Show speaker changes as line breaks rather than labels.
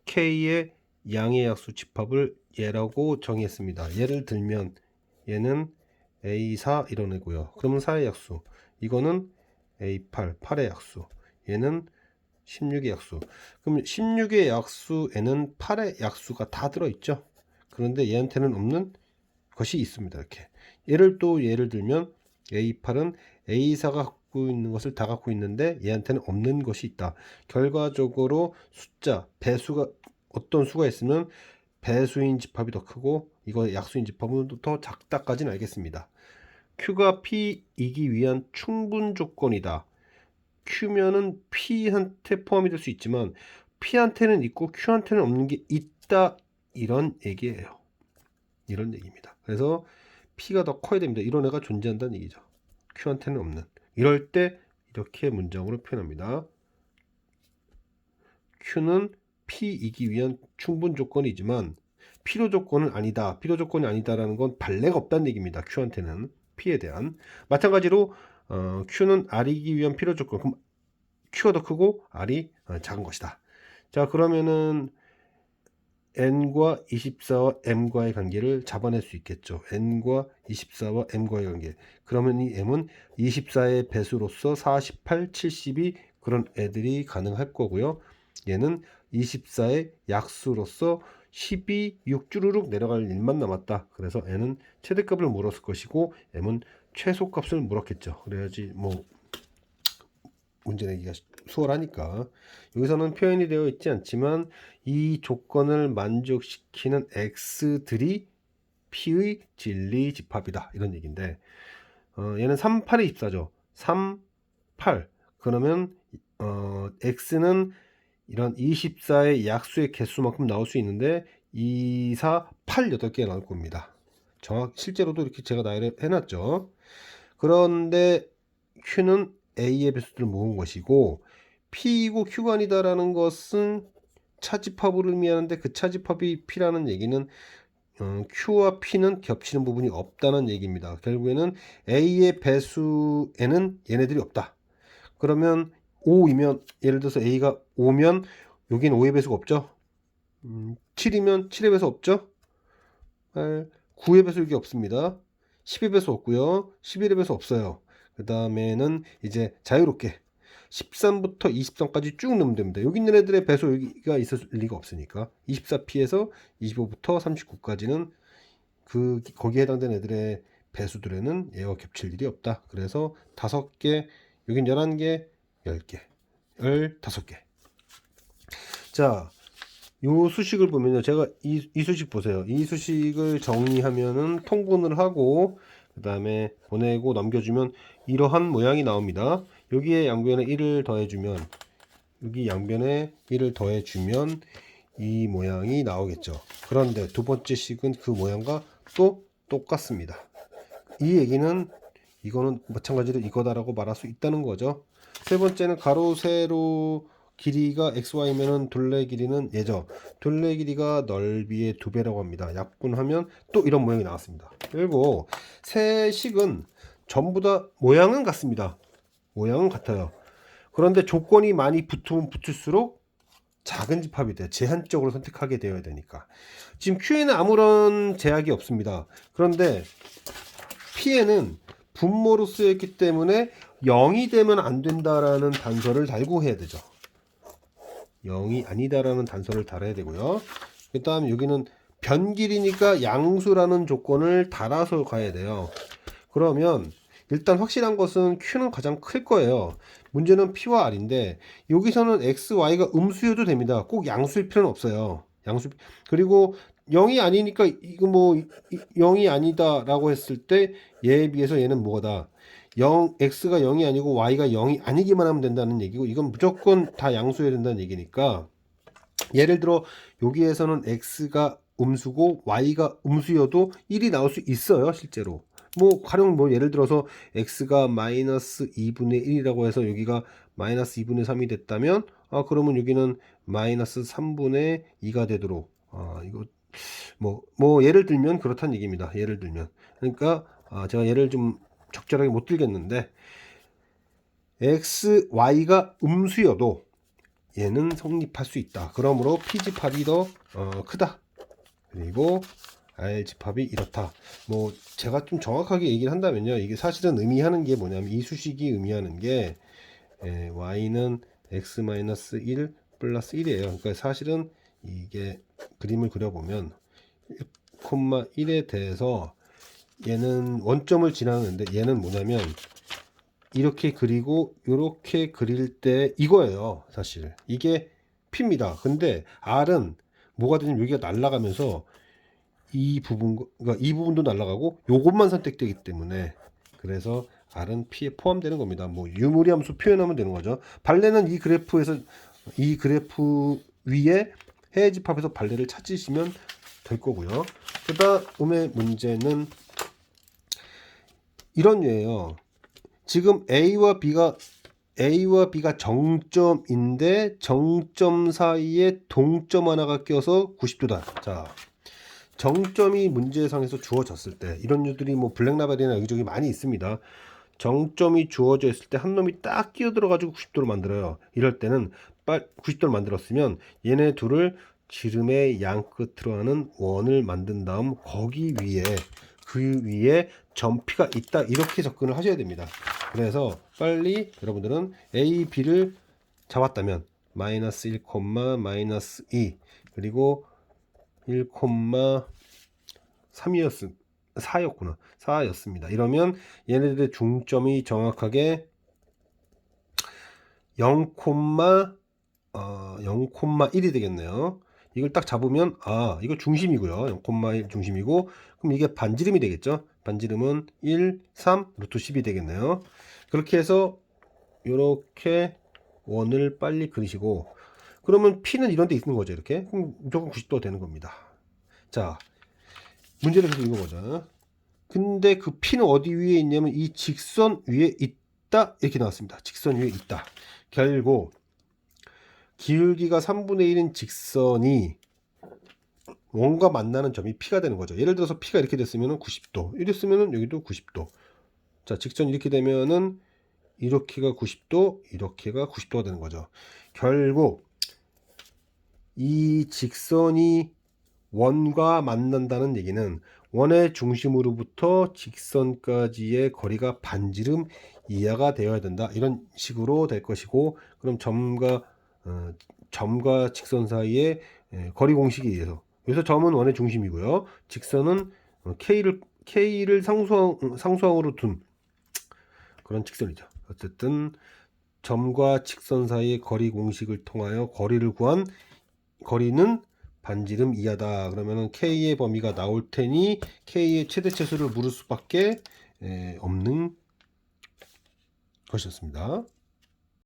K의 양의 약수 집합을 얘라고 정의했습니다. 예를 들면 얘는 A4 이런 애고요. 그러면 4의 약수, 이거는 A8, 8의 약수, 얘는 16의 약수. 그럼 16의 약수에는 8의 약수가 다 들어있죠. 그런데 얘한테는 없는 것이 있습니다. 이렇게 예를 들면 A8은 A4가 갖고 있는 것을 다 갖고 있는데 얘한테는 없는 것이 있다. 결과적으로 숫자 배수가 어떤 수가 있으면 배수인 집합이 더 크고 이거 약수인 집합은 더 작다까지는 알겠습니다. Q가 P이기 위한 충분 조건이다. Q면은 P한테 포함이 될 수 있지만 P한테는 있고 Q한테는 없는 게 있다, 이런 얘기예요. 이런 얘기입니다. 그래서 P가 더 커야 됩니다. 이런 애가 존재한다는 얘기죠. Q한테는 없는. 이럴 때 이렇게 문장으로 표현합니다. Q는 P이기 위한 충분 조건이지만 필요 조건은 아니다. 필요 조건이 아니다라는 건 발레가 없다는 얘기입니다. Q한테는 P에 대한. 마찬가지로 Q는 R이기 위한 필요 조건. 그럼 Q가 더 크고 R이 작은 것이다. 자, 그러면은 n과 24와 m과의 관계를 잡아낼 수 있겠죠. n과 24와 m과의 관계. 그러면 이 m은 24의 배수로서 48, 72 그런 애들이 가능할 거고요. 얘는 24의 약수로서 12, 6주르륵 내려갈 일만 남았다. 그래서 n은 최대값을 물었을 것이고 m은 최소값을 물었겠죠. 그래야지 뭐 문제 내기가 수월하니까. 여기서는 표현이 되어 있지 않지만 이 조건을 만족시키는 x들이 P의 진리 집합이다, 이런 얘기인데 얘는 3, 8이 24죠. 3, 8 그러면 x는 이런 24의 약수의 개수만큼 나올 수 있는데 2, 4, 8, 8개 나올 겁니다. 실제로도 이렇게 제가 나열해 놨죠. 그런데 Q는 A의 배수들을 모은 것이고 P이고 Q가 아니다라는 것은 차집합을 의미하는데 그 차집합이 P라는 얘기는 Q와 P는 겹치는 부분이 없다는 얘기입니다. 결국에는 A의 배수에는 얘네들이 없다. 그러면 5이면 예를 들어서 A가 5면 여기는 5의 배수가 없죠. 7이면 7의 배수 없죠. 9의 배수 여기 없습니다. 10의 배수 없고요. 11의 배수 없어요. 그 다음에는 이제 자유롭게 13부터 23까지 쭉 넣으면 됩니다. 여기 있는 애들의 배수 여기가 있을 리가 없으니까 24P에서 25부터 39까지는 거기에 해당되는 애들의 배수들에는 얘와 겹칠 일이 없다. 그래서 5개, 여긴 11개, 10개, 15개. 자, 요 수식을 보면요. 제가 이 수식 보세요. 이 수식을 정리하면은 통분을 하고 그 다음에 보내고 넘겨주면 이러한 모양이 나옵니다. 여기에 양변에 1을 더해주면 여기 양변에 1을 더해주면 이 모양이 나오겠죠. 그런데 두 번째 식은 그 모양과 또 똑같습니다. 이 얘기는 이거는 마찬가지로 이거다라고 말할 수 있다는 거죠. 세 번째는 가로 세로 길이가 xy면은 둘레 길이는 얘죠. 둘레 길이가 넓이의 2배라고 합니다. 약분하면 또 이런 모양이 나왔습니다. 그리고 세 식은 전부 다 모양은 같습니다. 모양은 같아요. 그런데 조건이 많이 붙으면 붙을수록 작은 집합이 돼요. 제한적으로 선택하게 되어야 되니까. 지금 Q에는 아무런 제약이 없습니다. 그런데 P에는 분모로 쓰였기 때문에 0이 되면 안 된다라는 단서를 달고 해야 되죠. 0이 아니다라는 단서를 달아야 되고요. 그 다음 여기는 변길이니까 양수라는 조건을 달아서 가야 돼요. 그러면 일단 확실한 것은 Q는 가장 클 거예요. 문제는 P와 R인데 여기서는 X, Y가 음수여도 됩니다. 꼭 양수일 필요는 없어요. 그리고 0이 아니니까 이거 뭐 0이 아니다라고 했을 때 얘에 비해서 얘는 뭐다? X가 0이 아니고 Y가 0이 아니기만 하면 된다는 얘기고 이건 무조건 다 양수여야 된다는 얘기니까 예를 들어 여기에서는 X가 음수고 Y가 음수여도 1이 나올 수 있어요. 실제로 뭐 가령 뭐 예를 들어서 x가 마이너스 2분의 1이라고 해서 여기가 마이너스 2분의 3이 됐다면 그러면 여기는 마이너스 3분의 2가 되도록 이거 뭐 예를 들면 그렇다는 얘기입니다. 예를 들면 그러니까 제가 예를 좀 적절하게 못 들겠는데 x, y가 음수여도 얘는 성립할 수 있다. 그러므로 P 집합이 더 크다. 그리고 R 집합이 이렇다. 뭐 제가 좀 정확하게 얘기를 한다면요, 이게 사실은 의미하는 게 뭐냐면, 이 수식이 의미하는 게 y는 x-1 플러스 1이에요. 그러니까 사실은 이게 그림을 그려보면 1,1에 대해서 얘는 원점을 지나는데, 얘는 뭐냐면 이렇게 그리고 이렇게 그릴 때 이거예요. 사실 이게 P입니다. 근데 R은 뭐가 되냐면 여기가 날아가면서 이 부분, 그러니까 이 부분도 날아가고 요것만 선택되기 때문에, 그래서 R은 P에 포함되는 겁니다. 뭐 유무리함수 표현하면 되는 거죠. 발레는 이 그래프에서, 이 그래프 위에 해외 집합에서 발레를 찾으시면 될 거고요. 그 다음에 문제는 이런 류예요. 지금 A와 B가 정점인데 정점 사이에 동점 하나가 껴서 90도다. 자, 정점이 문제상에서 주어졌을 때, 이런 류들이 뭐 블랙라벨이나 여기저기 많이 있습니다. 정점이 주어져 있을 때 한 놈이 딱 끼어 들어가지고 90도를 만들어요. 이럴 때는 90도를 만들었으면 얘네 둘을 지름의 양 끝으로 하는 원을 만든 다음 거기 위에, 그 위에 점P가 있다, 이렇게 접근을 하셔야 됩니다. 그래서 빨리 여러분들은 A, B를 잡았다면 마이너스 1, 마이너스 2 그리고 1, 4였구나. 4였습니다. 이러면 얘네들의 중점이 정확하게 0,1이 되겠네요. 이걸 딱 잡으면, 이거 중심이고요. 0,1 중심이고, 그럼 이게 반지름이 되겠죠. 반지름은 1, 3, 루트 10이 되겠네요. 그렇게 해서 이렇게 원을 빨리 그리시고, 그러면 P는 이런 데 있는 거죠. 이렇게. 그럼 무조건 90도가 되는 겁니다. 자, 문제를 계속 읽어보자. 근데 그 P는 어디 위에 있냐면 이 직선 위에 있다, 이렇게 나왔습니다. 직선 위에 있다. 결국 기울기가 3분의 1인 직선이 원과 만나는 점이 P가 되는 거죠. 예를 들어서 P가 이렇게 됐으면 90도, 이랬으면 여기도 90도. 자, 직선이 이렇게 되면은 이렇게가 90도, 이렇게가 90도가 되는 거죠. 결국 이 직선이 원과 만난다는 얘기는 원의 중심으로부터 직선까지의 거리가 반지름 이하가 되어야 된다, 이런 식으로 될 것이고, 그럼 점과 직선 사이의 거리 공식에 의해서, 여기서 점은 원의 중심이고요, 직선은 K를 상수항으로 둔 그런 직선이죠. 어쨌든 점과 직선 사이의 거리 공식을 통하여 거리를 구한, 거리는 반지름 이하다. 그러면은 K의 범위가 나올 테니 K의 최대치수를 물을 수밖에 없는 것이었습니다.